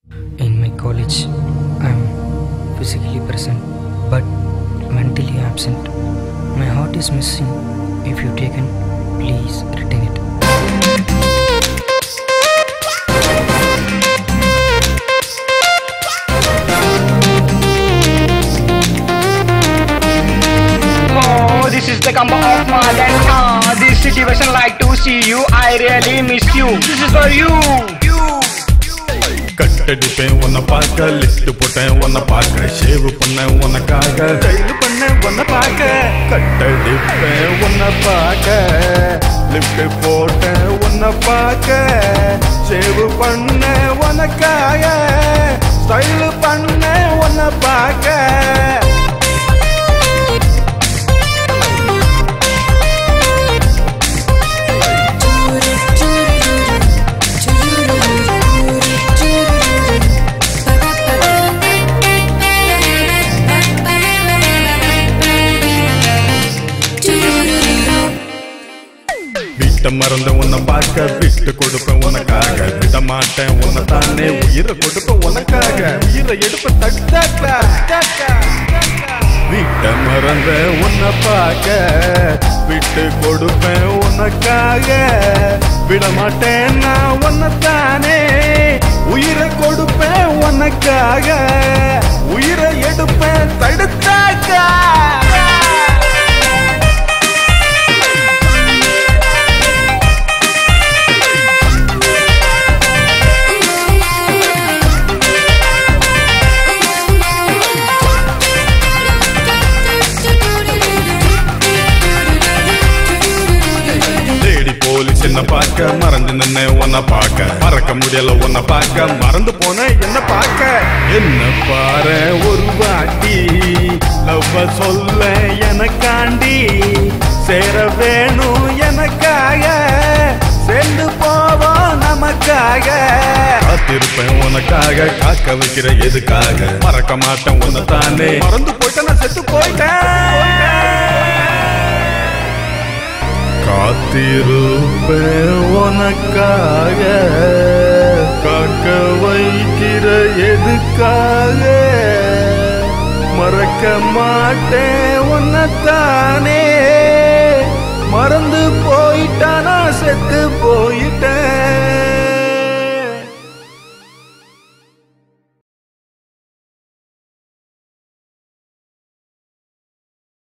In my college, I'm physically present but mentally absent. My heart is missing. If you taken, please return it. Oh, this is the combo of mother and this situation like to see you. I really miss you. This is for you. கட்டடிப்பேன் உன்னை பார்க்க list போட்டேன் உன்னை பார்க்க shave பண்ணேன் உனக்காக style பண்ணேன் உன்னை பார்க்க கட்டடிப்பேன் உன்னை பார்க்க லிஃப்ட் போட்டேன் உன்னை பார்க்க ஷேவ் பண்ணேன் உனக்காக ஸ்டைல் பண்ணேன் உன்னை பார்க்க மறந்த உன்னை பார்க்க விட்டு கொடுப்பேன் உனக்காக விட மாட்டேன் உன்னை தானே உயிரை கொடுப்பேன் உனக்காக உயிரை எடுப்ப தட்டாக்க வீட்டை மறந்த உன்னை பார்க்க விட்டு கொடுப்பேன் உனக்காக விட மாட்டேன் நான் உன்னை தானே உயிரை கொடுப்பேன் உனக்காக உயிரை எடுப்பேன் தடுத்தாக்க என்ன பார்க்க மறந்து நின்ன உன்னை பார்க்க மறக்க முடியல உன்னை பார்க்க மறந்து போன என்ன பார்க்க என்ன பாரு ஒரு வாட்டி லவ் சொல்ல எனக்காண்டி சேர வேணும் எனக்காக சேர்ந்து போவோம் நமக்காக காத்திருப்பேன் உனக்காக காக்க வைக்கிற எதுக்காக மறக்க மாட்டேன் உன்னை தானே மறந்து போயிட்டேன் நான் செத்து போயிட்டேன் காத்திருப்பேன் உனக்காக காக்க வைக்கிற எதுக்காக மறக்க மாட்டேன் உன்னைத்தானே